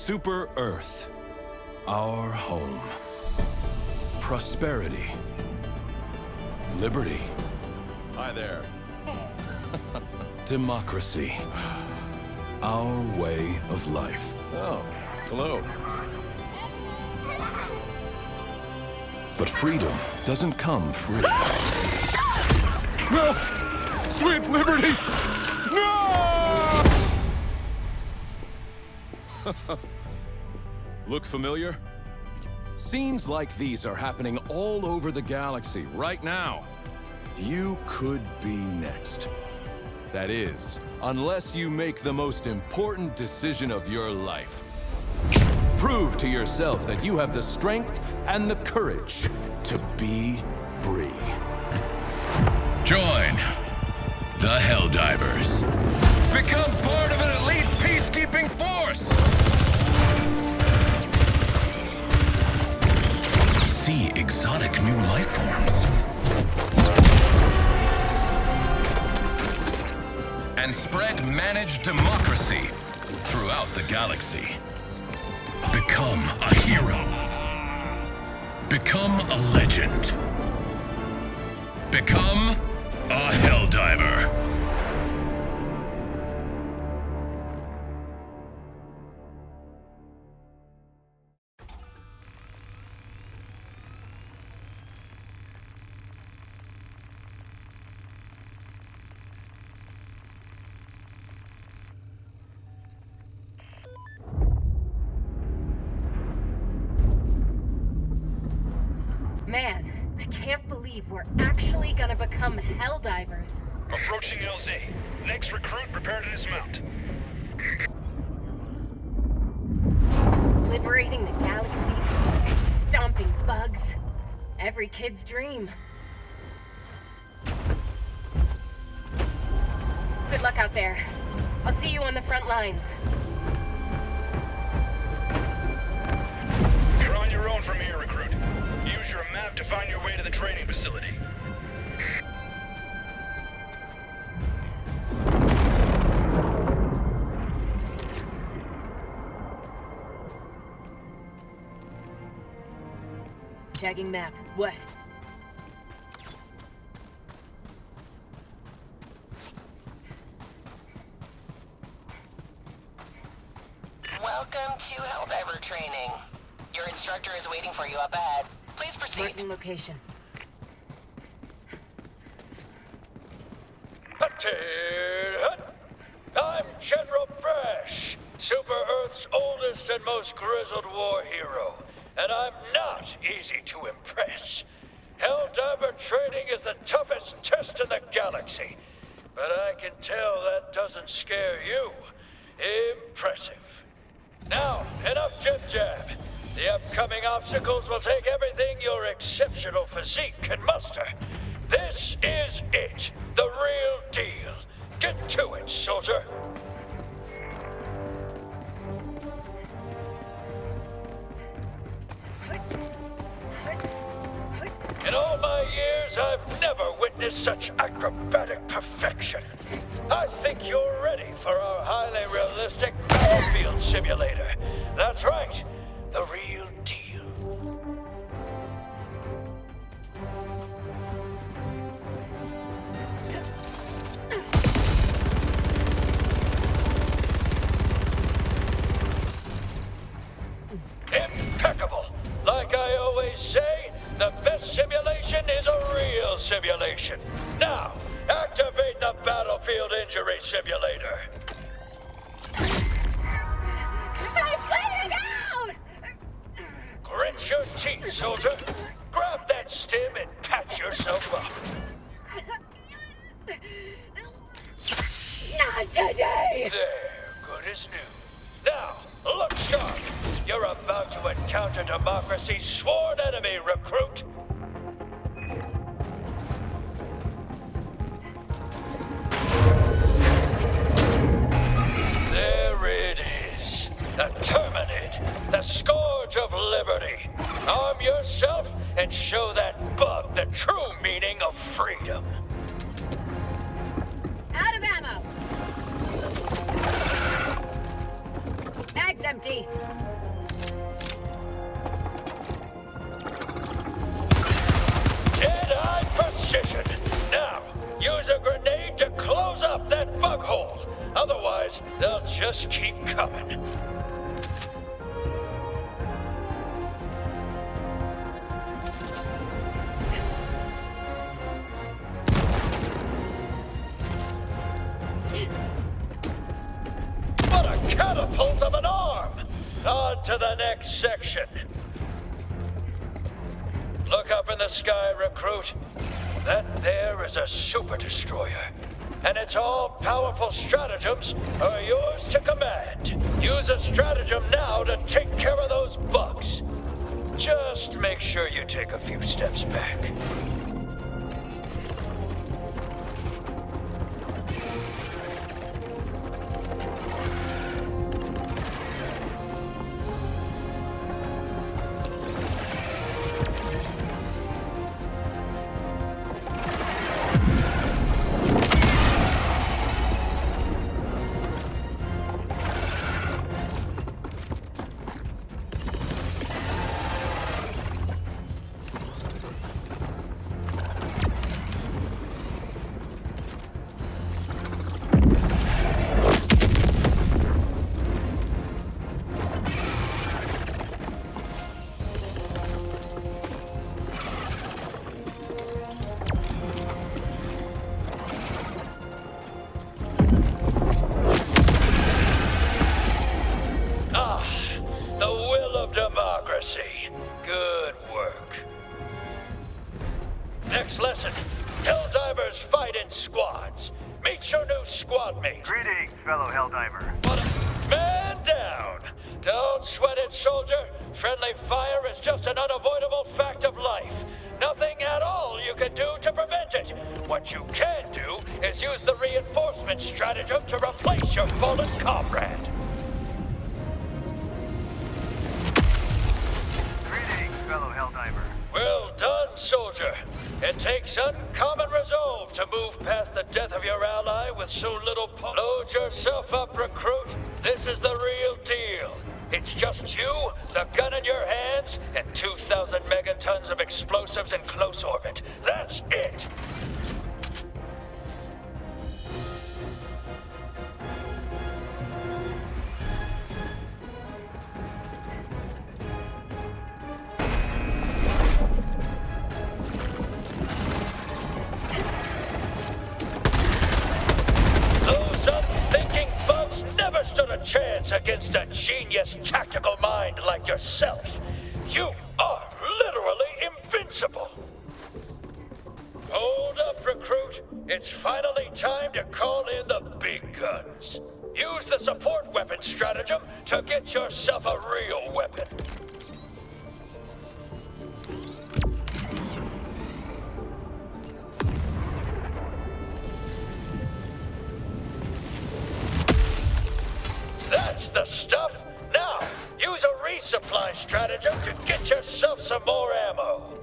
Super Earth, our home. Prosperity. Liberty. Hi there. Democracy. Our way of life. Oh, hello. But freedom doesn't come free. No! Sweet liberty! No! Look familiar? Scenes like these are happening all over the galaxy right now. You could be next. That is, unless you make the most important decision of your life. Prove to yourself that you have the strength and the courage to be free. Join the Helldivers. Become part of an elite peacekeeping force. See exotic new life forms. And spread managed democracy throughout the galaxy. Become a hero. Become a legend. Become a Helldiver. Man, I can't believe we're actually gonna become Helldivers. Approaching LZ. Next recruit, prepare to dismount. Liberating the galaxy, stomping bugs. Every kid's dream. Good luck out there. I'll see you on the front lines. You're on your own from here, recruit. Use your map to find your way to the training facility. Tagging map, west. Welcome to Helldiver training. Your instructor is waiting for you up ahead. Please proceed. Marking location. I'm General Fresh, Super Earth's oldest and most grizzled war hero, and I'm not easy to impress. Helldiver training is the toughest test in the galaxy, but I can tell that doesn't scare you. Impressive. Now, enough jib-jab. The upcoming obstacles will take everything your exceptional physique can muster. This is it, the real deal. Get to it, soldier. In all my years, I've never witnessed such acrobatic perfection. I think you're ready for our highly realistic battlefield simulator. That's right, the real deal. Impeccable. Like I always say, the best simulation is a real simulation. Now, activate the battlefield injury simulator. I'm bleeding out! Grit your teeth, soldier. Grab that stim and patch yourself up. Not today! There, good as new. Now, look sharp. You're about to encounter democracy's sworn enemy, recruit. There it is. The Terminid, the scourge of liberty. Arm yourself and show that bug the true meaning of freedom. Out of ammo! Bags empty. Dead-eye precision. Now, use a grenade to close up that bug hole. Otherwise, they'll just keep coming. What a catapult of an arm! On to the next section. Look up in the sky, recruit. That there is a super destroyer. And its all-powerful stratagems are yours to command. Use a stratagem now to take care of those bugs. Just make sure you take a few steps back. Good work. Next lesson. Helldivers fight in squads. Meet your new squad mate. Greetings, fellow Helldiver. But man down. Don't sweat it, soldier. Friendly fire is just an unavoidable fact of life. Nothing at all you can do to prevent it. What you can do is use the reinforcement stratagem to replace your fallen comrade. Greetings, fellow Helldiver. Well done, soldier. It takes uncommon resolve to move past the death of your ally with so little Load yourself up, recruit. This is the real deal. It's just you, the gun in your hands, and 2,000 megatons of explosives in close orbit. That's it! Those unthinking bugs never stood a chance against a genius tactical mind like yourself. You are literally invincible. Hold up, recruit. It's finally time to call in the big guns. Use the support weapon stratagem to get yourself a real weapon. That's the stuff. Now, use a resupply stratagem to get yourself some more ammo.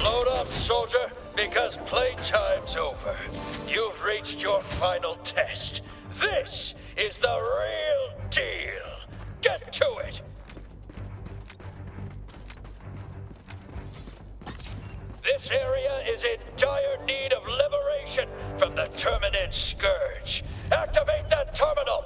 Load up, soldier, because playtime's over. You've reached your final test. This is the real deal. Get to it. This area is in dire need of liberation from the Terminid Scourge. Activate that terminal.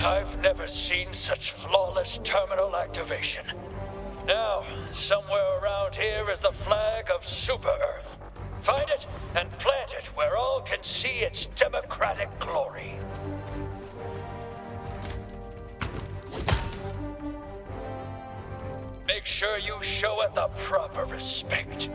I've never seen such flawless terminal activation. Now, somewhere around here is the flag of Super Earth. Find it and plant it where all can see its democratic glory. Make sure you show it the proper respect.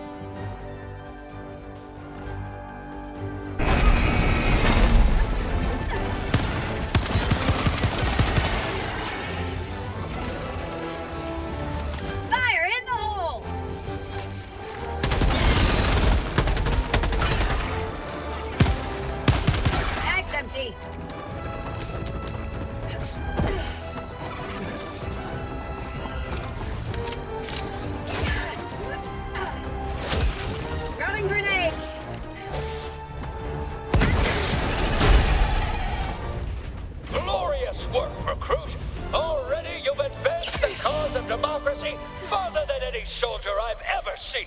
farther than any soldier I've ever seen.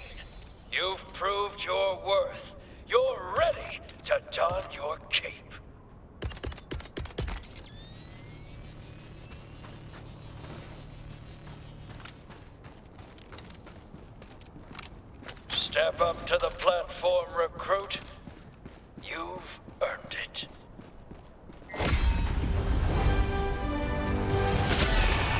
You've proved your worth. You're ready to don your cape. Step up to the platform, recruit. You've earned it.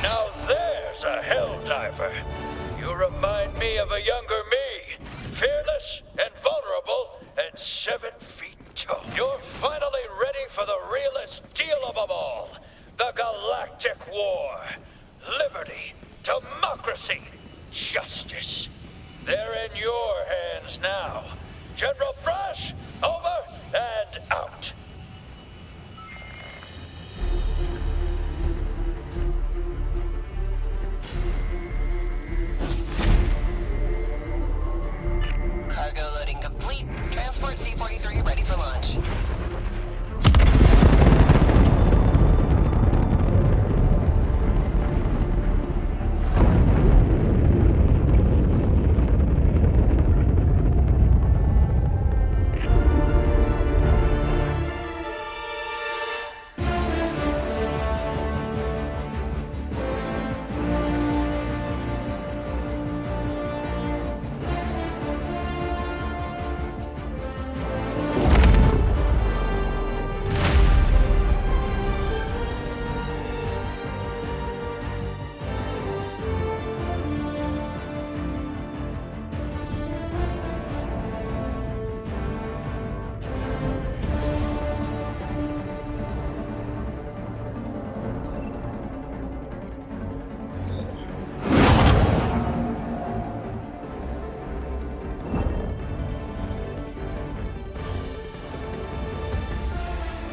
Now there's a Helldiver. You remind me of a younger me. Fearless and vulnerable and 7 feet tall. You're finally ready for the realest deal of them all. The Galactic War. Liberty, democracy, justice. They're in your hands now. General Brush,